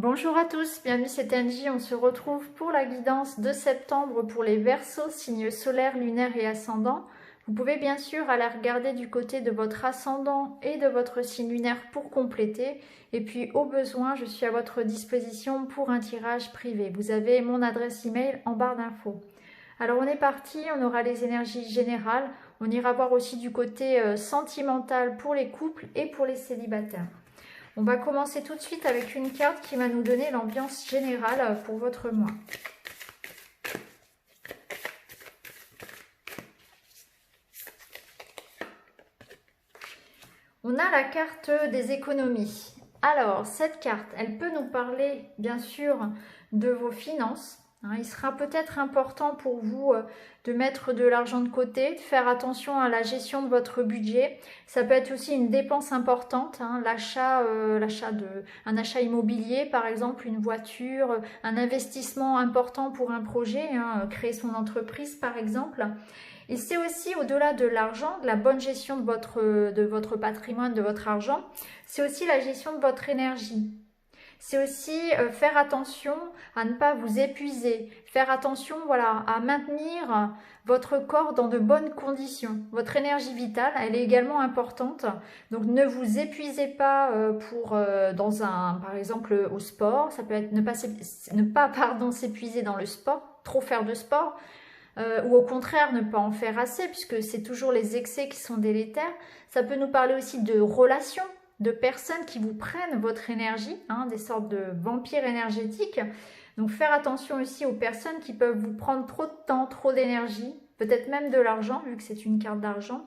Bonjour à tous, bienvenue c'est Angie, on se retrouve pour la guidance de septembre pour les Verseaux, signes solaires, lunaires et ascendants. Vous pouvez bien sûr aller regarder du côté de votre ascendant et de votre signe lunaire pour compléter. Et puis au besoin, je suis à votre disposition pour un tirage privé. Vous avez mon adresse email en barre d'infos. Alors on est parti, on aura les énergies générales, on ira voir aussi du côté sentimental pour les couples et pour les célibataires. On va commencer tout de suite avec une carte qui va nous donner l'ambiance générale pour votre mois. On a la carte des économies. Alors, cette carte, elle peut nous parler, bien sûr, de vos finances. Il sera peut-être important pour vous de mettre de l'argent de côté, de faire attention à la gestion de votre budget. Ça peut être aussi une dépense importante, l'achat un achat immobilier, par exemple une voiture, un investissement important pour un projet, créer son entreprise par exemple. Et c'est aussi au-delà de l'argent, de la bonne gestion de votre patrimoine, de votre argent, c'est aussi la gestion de votre énergie. C'est aussi faire attention à ne pas vous épuiser, faire attention à maintenir votre corps dans de bonnes conditions. Votre énergie vitale, elle est également importante. Donc ne vous épuisez pas par exemple au sport. Ça peut être ne pas s'épuiser dans le sport, trop faire de sport. Ou au contraire ne pas en faire assez puisque c'est toujours les excès qui sont délétères. Ça peut nous parler aussi de relations, de personnes qui vous prennent votre énergie, des sortes de vampires énergétiques. Donc faire attention aussi aux personnes qui peuvent vous prendre trop de temps, trop d'énergie, peut-être même de l'argent vu que c'est une carte d'argent.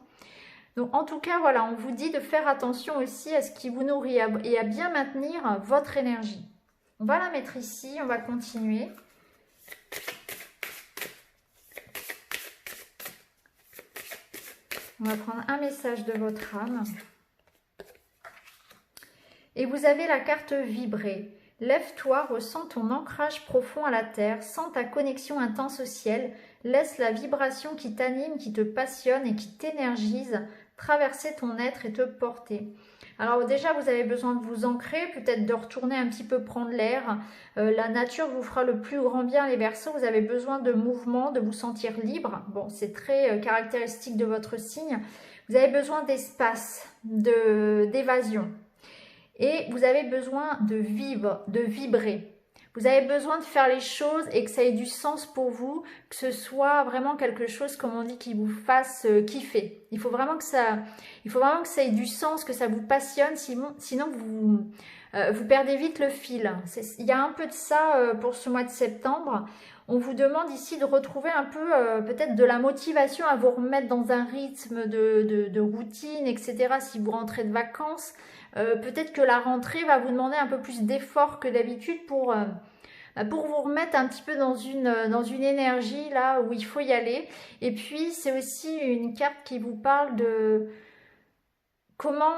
Donc en tout cas, voilà, on vous dit de faire attention aussi à ce qui vous nourrit et à bien maintenir votre énergie. On va la mettre ici, on va continuer. On va prendre un message de votre âme. Et vous avez la carte vibrer. Lève-toi, ressens ton ancrage profond à la terre, sens ta connexion intense au ciel, laisse la vibration qui t'anime, qui te passionne et qui t'énergise traverser ton être et te porter. Alors déjà, vous avez besoin de vous ancrer, peut-être de retourner un petit peu prendre l'air. La nature vous fera le plus grand bien, les Verseaux. Vous avez besoin de mouvement, de vous sentir libre. Bon, c'est très caractéristique de votre signe. Vous avez besoin d'espace, d'évasion. Et vous avez besoin de vivre, de vibrer. Vous avez besoin de faire les choses et que ça ait du sens pour vous, que ce soit vraiment quelque chose, comme on dit, qui vous fasse kiffer. Il faut vraiment que ça ait du sens, que ça vous passionne, sinon vous perdez vite le fil. Il y a un peu de ça pour ce mois de septembre. On vous demande ici de retrouver un peu peut-être de la motivation à vous remettre dans un rythme de routine, etc. si vous rentrez de vacances. Peut-être que la rentrée va vous demander un peu plus d'effort que d'habitude pour vous remettre un petit peu dans une énergie là où il faut y aller. Et puis c'est aussi une carte qui vous parle de comment,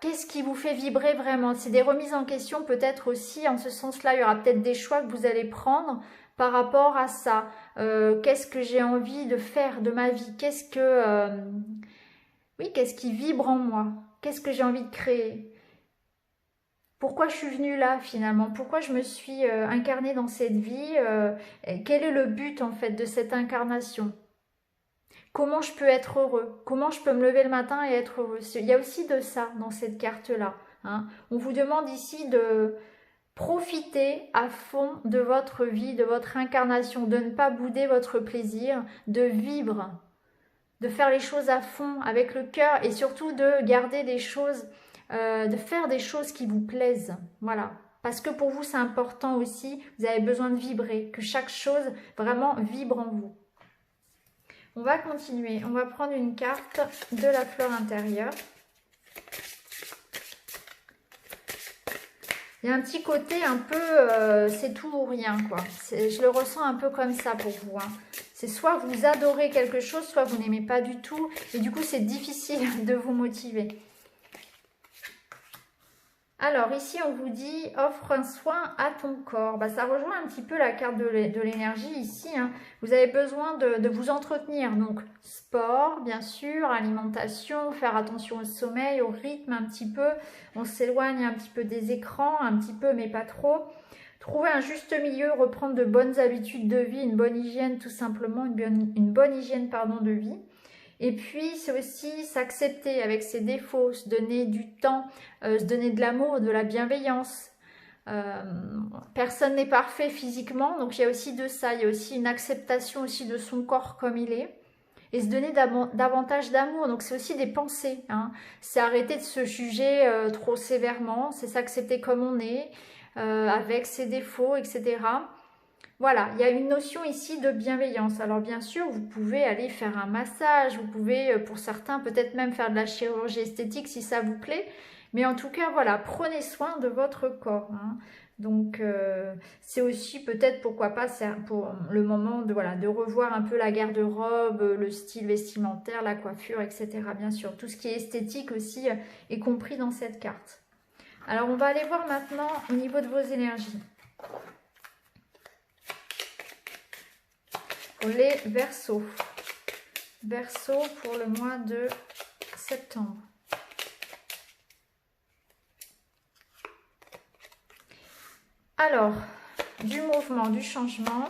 qu'est-ce qui vous fait vibrer vraiment. C'est des remises en question peut-être aussi, en ce sens-là, il y aura peut-être des choix que vous allez prendre par rapport à ça. Qu'est-ce que j'ai envie de faire de ma vie? Qu'est-ce qui vibre en moi? Qu'est-ce que j'ai envie de créer? Pourquoi je suis venue là finalement? Pourquoi je me suis incarnée dans cette vie? Quel est le but en fait de cette incarnation? Comment je peux être heureux? Comment je peux me lever le matin et être heureux? Il y a aussi de ça dans cette carte-là. On vous demande ici de profiter à fond de votre vie, de votre incarnation, de ne pas bouder votre plaisir, de vivre, de faire les choses à fond avec le cœur et surtout de garder des choses, de faire des choses qui vous plaisent. Voilà. Parce que pour vous, c'est important aussi, vous avez besoin de vibrer, que chaque chose vraiment vibre en vous. On va continuer. On va prendre une carte de la fleur intérieure. Il y a un petit côté un peu, c'est tout ou rien, quoi. Je le ressens un peu comme ça pour vous. C'est soit vous adorez quelque chose, soit vous n'aimez pas du tout. Et du coup, c'est difficile de vous motiver. Alors ici, on vous dit offre un soin à ton corps. Bah, ça rejoint un petit peu la carte de l'énergie ici, hein. Vous avez besoin de vous entretenir. Donc sport, bien sûr, alimentation, faire attention au sommeil, au rythme un petit peu. On s'éloigne un petit peu des écrans, un petit peu mais pas trop. Trouver un juste milieu, reprendre de bonnes habitudes de vie, une bonne hygiène tout simplement, une bonne hygiène pardon, de vie. Et puis, c'est aussi s'accepter avec ses défauts, se donner du temps, se donner de l'amour, de la bienveillance. Euh, Personne n'est parfait physiquement, donc il y a aussi de ça. Il y a aussi une acceptation aussi de son corps comme il est. Et se donner davantage d'amour, donc c'est aussi des pensées, hein. C'est arrêter de se juger trop sévèrement, c'est s'accepter comme on est, avec ses défauts, etc. Voilà, il y a une notion ici de bienveillance. Alors bien sûr, vous pouvez aller faire un massage, vous pouvez pour certains peut-être même faire de la chirurgie esthétique si ça vous plaît. Mais en tout cas, voilà, prenez soin de votre corps, hein. Donc c'est aussi peut-être pourquoi pas pour le moment de, voilà, de revoir un peu la garde-robe, le style vestimentaire, la coiffure, etc. Bien sûr, tout ce qui est esthétique aussi est compris dans cette carte. Alors on va aller voir maintenant au niveau de vos énergies. Les Verseaux. Verseau pour le mois de septembre. Alors, du mouvement, du changement.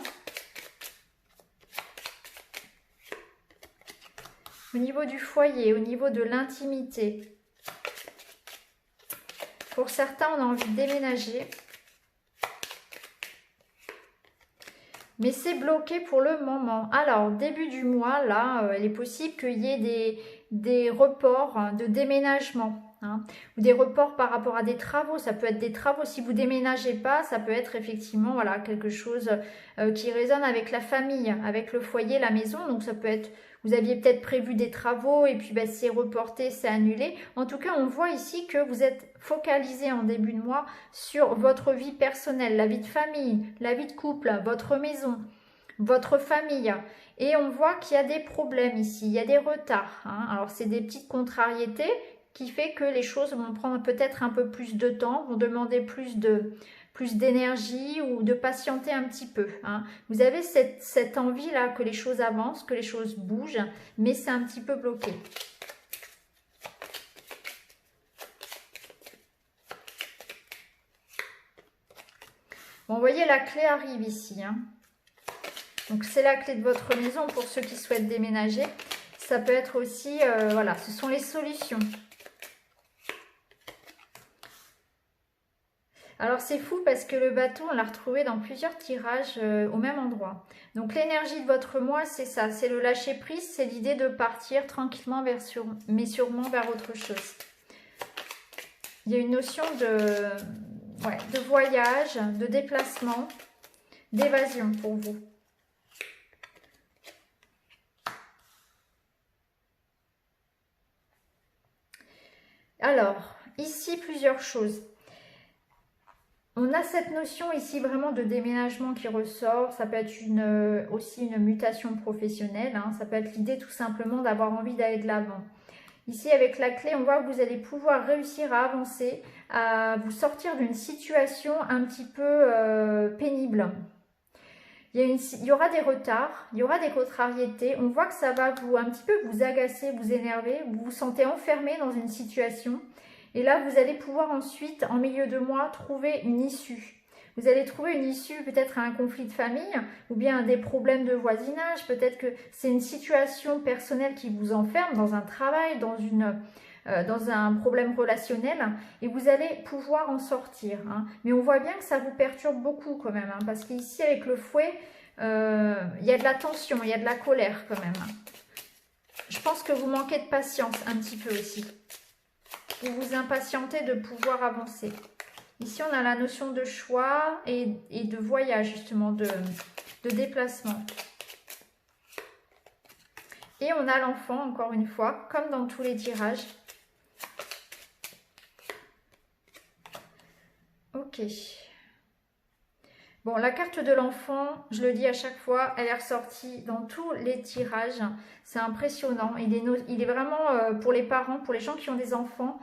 Au niveau du foyer, au niveau de l'intimité. Pour certains, on a envie de déménager. Mais c'est bloqué pour le moment. Alors, début du mois, là, il est possible qu'il y ait des reports de déménagement, hein, ou des reports par rapport à des travaux. Ça peut être des travaux. Si vous déménagez pas, ça peut être effectivement voilà, quelque chose qui résonne avec la famille, avec le foyer, la maison. Donc, ça peut être, vous aviez peut-être prévu des travaux et puis c'est reporté, c'est annulé. En tout cas, on voit ici que vous êtes focalisé en début de mois sur votre vie personnelle, la vie de famille, la vie de couple, votre maison, votre famille. Et on voit qu'il y a des problèmes ici, il y a des retards, hein. Alors, c'est des petites contrariétés qui fait que les choses vont prendre peut-être un peu plus de temps, vont demander plus d'énergie ou de patienter un petit peu, hein. Vous avez cette envie-là que les choses avancent, que les choses bougent, mais c'est un petit peu bloqué. Bon, vous voyez, la clé arrive ici, hein. Donc, c'est la clé de votre maison pour ceux qui souhaitent déménager. Ça peut être aussi, voilà, ce sont les solutions. Alors c'est fou parce que le bateau, on l'a retrouvé dans plusieurs tirages au même endroit. Donc l'énergie de votre mois, c'est ça, c'est le lâcher prise, c'est l'idée de partir tranquillement mais sûrement vers autre chose. Il y a une notion de voyage, de déplacement, d'évasion pour vous. Alors, ici plusieurs choses. On a cette notion ici vraiment de déménagement qui ressort. Ça peut être aussi une mutation professionnelle, hein. Ça peut être l'idée tout simplement d'avoir envie d'aller de l'avant. Ici, avec la clé, on voit que vous allez pouvoir réussir à avancer, à vous sortir d'une situation un petit peu pénible. Il y aura des retards, il y aura des contrariétés. On voit que ça va un petit peu vous agacer, vous énerver. Vous vous sentez enfermé dans une situation. Et là, vous allez pouvoir ensuite, en milieu de mois, trouver une issue. Vous allez trouver une issue peut-être à un conflit de famille ou bien à des problèmes de voisinage. Peut-être que c'est une situation personnelle qui vous enferme dans un travail, dans un problème relationnel et vous allez pouvoir en sortir, hein. Mais on voit bien que ça vous perturbe beaucoup quand même, hein, parce qu'ici avec le fouet, il y a de la tension, il y a de la colère quand même. Je pense que vous manquez de patience un petit peu aussi. Vous vous impatientez de pouvoir avancer. Ici, on a la notion de choix et de voyage, justement, de déplacement. Et on a l'enfant, encore une fois, comme dans tous les tirages. Ok. Bon, la carte de l'enfant, je le dis à chaque fois, elle est ressortie dans tous les tirages. C'est impressionnant. Il est vraiment, pour les parents, pour les gens qui ont des enfants,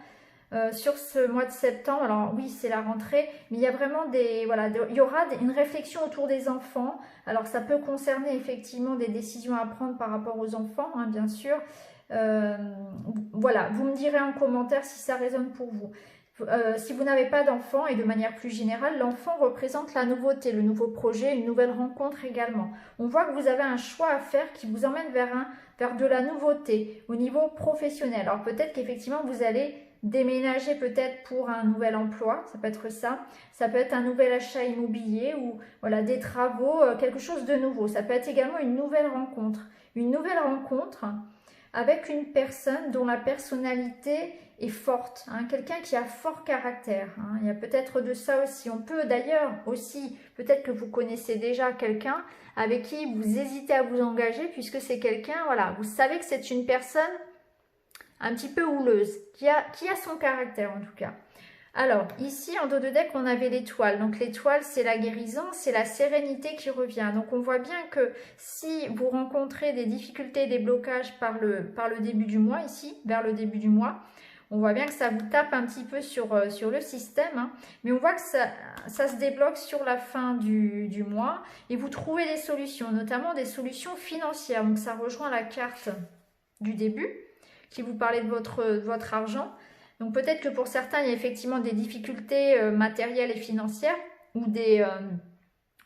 sur ce mois de septembre. Alors oui, c'est la rentrée, mais il y a vraiment il y aura une réflexion autour des enfants. Alors ça peut concerner effectivement des décisions à prendre par rapport aux enfants, hein, bien sûr. Voilà, vous me direz en commentaire si ça résonne pour vous. Si vous n'avez pas d'enfant, et de manière plus générale, l'enfant représente la nouveauté, le nouveau projet, une nouvelle rencontre également. On voit que vous avez un choix à faire qui vous emmène vers de la nouveauté au niveau professionnel. Alors peut-être qu'effectivement vous allez déménager peut-être pour un nouvel emploi, ça peut être ça. Ça peut être un nouvel achat immobilier ou voilà, des travaux, quelque chose de nouveau. Ça peut être également une nouvelle rencontre. Une nouvelle rencontre avec une personne dont la personnalité est forte, hein, quelqu'un qui a fort caractère. Hein. Il y a peut-être de ça aussi. On peut d'ailleurs aussi, peut-être que vous connaissez déjà quelqu'un avec qui vous hésitez à vous engager puisque c'est quelqu'un, voilà, vous savez que c'est une personne un petit peu houleuse, qui a son caractère en tout cas. Alors, ici, en dos de deck, on avait l'étoile. Donc, l'étoile, c'est la guérison, c'est la sérénité qui revient. Donc, on voit bien que si vous rencontrez des difficultés, des blocages par le début du mois, ici, vers le début du mois, on voit bien que ça vous tape un petit peu sur le système. Hein, mais on voit que ça se débloque sur la fin du mois et vous trouvez des solutions, notamment des solutions financières. Donc, ça rejoint la carte du début qui vous parlait de votre argent. Donc peut-être que pour certains, il y a effectivement des difficultés matérielles et financières ou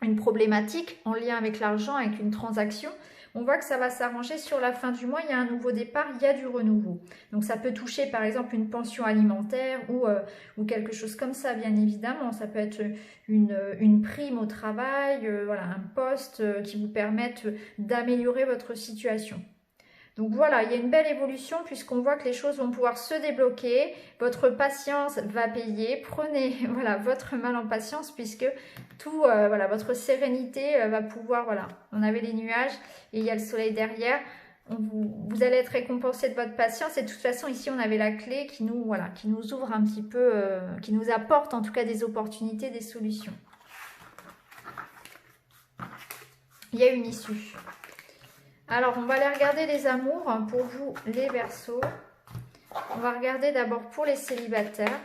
une problématique en lien avec l'argent, avec une transaction. On voit que ça va s'arranger sur la fin du mois, il y a un nouveau départ, il y a du renouveau. Donc ça peut toucher par exemple une pension alimentaire ou quelque chose comme ça, bien évidemment. Ça peut être une prime au travail, voilà, un poste qui vous permette d'améliorer votre situation. Donc voilà, il y a une belle évolution puisqu'on voit que les choses vont pouvoir se débloquer. Votre patience va payer. Prenez voilà, votre mal en patience puisque voilà, votre sérénité va pouvoir... Voilà, on avait les nuages et il y a le soleil derrière. Vous allez être récompensé de votre patience. Et de toute façon, ici, on avait la clé qui nous ouvre un petit peu, qui nous apporte en tout cas des opportunités, des solutions. Il y a une issue. Alors, on va aller regarder les amours pour vous, les Verseaux. On va regarder d'abord pour les célibataires.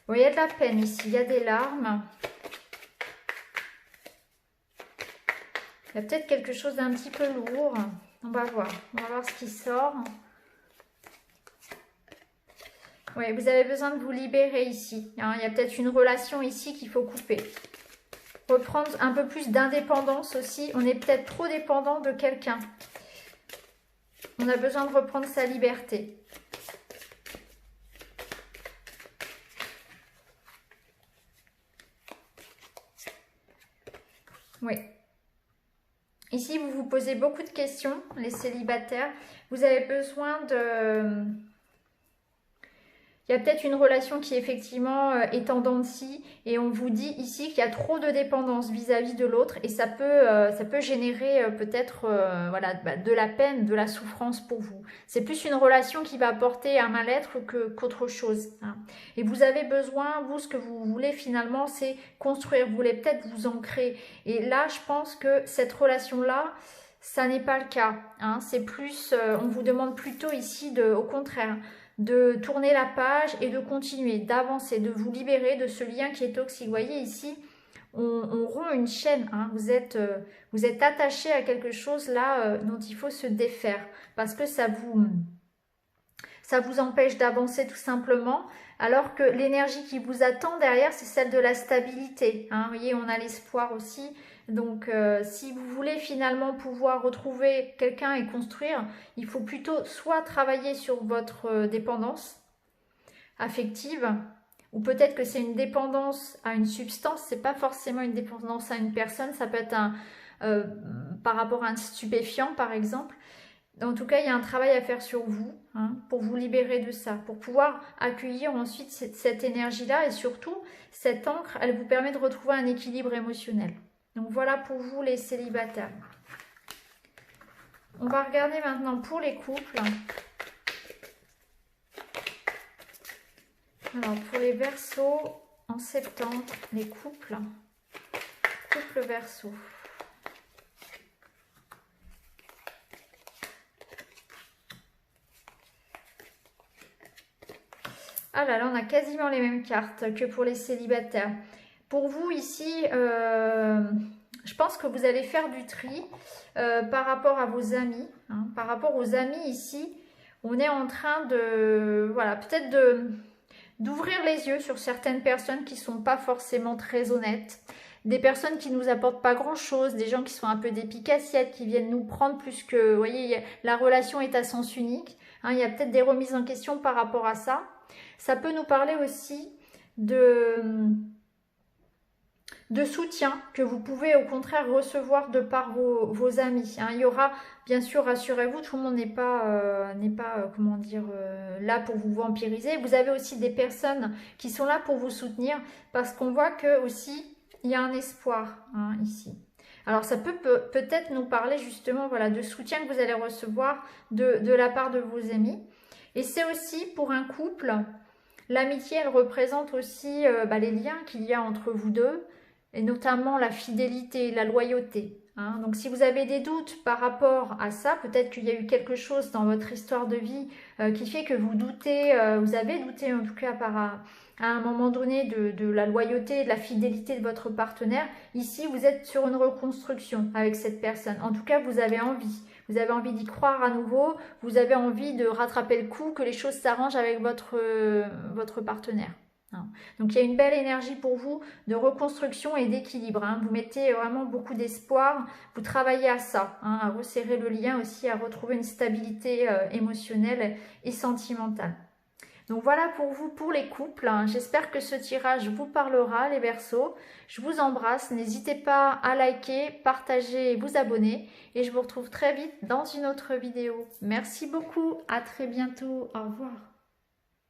Bon, il y a de la peine ici, il y a des larmes. Il y a peut-être quelque chose d'un petit peu lourd. On va voir ce qui sort. Oui, vous avez besoin de vous libérer ici. Hein. Il y a peut-être une relation ici qu'il faut couper. Reprendre un peu plus d'indépendance aussi. On est peut-être trop dépendant de quelqu'un. On a besoin de reprendre sa liberté. Oui. Ici, vous vous posez beaucoup de questions, les célibataires. Vous avez besoin de... Il y a peut-être une relation qui effectivement est en dents de scie et on vous dit ici qu'il y a trop de dépendance vis-à-vis de l'autre et ça peut générer peut-être voilà, de la peine, de la souffrance pour vous. C'est plus une relation qui va apporter un mal-être qu'autre chose. Hein. Et vous avez besoin, vous, ce que vous voulez finalement, c'est construire. Vous voulez peut-être vous ancrer. Et là, je pense que cette relation-là, ça n'est pas le cas. Hein. C'est plus, on vous demande plutôt ici, au contraire, de tourner la page et de continuer, d'avancer, de vous libérer de ce lien qui est toxique. Vous voyez ici, on rompt une chaîne. Hein. Vous êtes attaché à quelque chose là dont il faut se défaire parce que ça vous empêche d'avancer tout simplement. Alors que l'énergie qui vous attend derrière, c'est celle de la stabilité. Hein. Vous voyez, on a l'espoir aussi. Donc, si vous voulez finalement pouvoir retrouver quelqu'un et construire, il faut plutôt soit travailler sur votre dépendance affective, ou peut-être que c'est une dépendance à une substance, c'est pas forcément une dépendance à une personne, ça peut être par rapport à un stupéfiant par exemple. En tout cas, il y a un travail à faire sur vous, hein, pour vous libérer de ça, pour pouvoir accueillir ensuite cette énergie-là et surtout, cette encre, elle vous permet de retrouver un équilibre émotionnel. Donc voilà pour vous les célibataires. On va regarder maintenant pour les couples. Alors pour les Verseaux, en septembre, les couples. couple Verseau. Ah là là, on a quasiment les mêmes cartes que pour les célibataires. Pour vous ici, je pense que vous allez faire du tri par rapport à vos amis. Hein. Par rapport aux amis ici, on est en train de, voilà, peut-être d'ouvrir les yeux sur certaines personnes qui ne sont pas forcément très honnêtes. Des personnes qui ne nous apportent pas grand-chose, des gens qui sont un peu des pique-assiettes, qui viennent nous prendre plus que... Vous voyez, la relation est à sens unique. Hein, il y a peut-être des remises en question par rapport à ça. Ça peut nous parler aussi de soutien que vous pouvez au contraire recevoir de par vos amis. Hein. Il y aura, bien sûr, rassurez-vous, tout le monde n'est pas, comment dire, là pour vous vampiriser. Vous avez aussi des personnes qui sont là pour vous soutenir parce qu'on voit que aussi il y a un espoir hein, ici. Alors ça peut peut-être nous parler justement voilà, de soutien que vous allez recevoir de la part de vos amis. Et c'est aussi pour un couple, l'amitié elle représente aussi les liens qu'il y a entre vous deux, et notamment la fidélité, la loyauté. Hein. Donc si vous avez des doutes par rapport à ça, peut-être qu'il y a eu quelque chose dans votre histoire de vie qui fait que vous doutez, vous avez douté en tout cas à un moment donné de la loyauté, de la fidélité de votre partenaire. Ici, vous êtes sur une reconstruction avec cette personne. En tout cas, vous avez envie. Vous avez envie d'y croire à nouveau. Vous avez envie de rattraper le coup, que les choses s'arrangent avec votre partenaire. Donc il y a une belle énergie pour vous de reconstruction et d'équilibre. Hein. Vous mettez vraiment beaucoup d'espoir, vous travaillez à ça, hein, à resserrer le lien aussi, à retrouver une stabilité émotionnelle et sentimentale. Donc voilà pour vous, pour les couples. Hein. J'espère que ce tirage vous parlera, les Verseaux. Je vous embrasse. N'hésitez pas à liker, partager et vous abonner. Et je vous retrouve très vite dans une autre vidéo. Merci beaucoup. À très bientôt. Au revoir.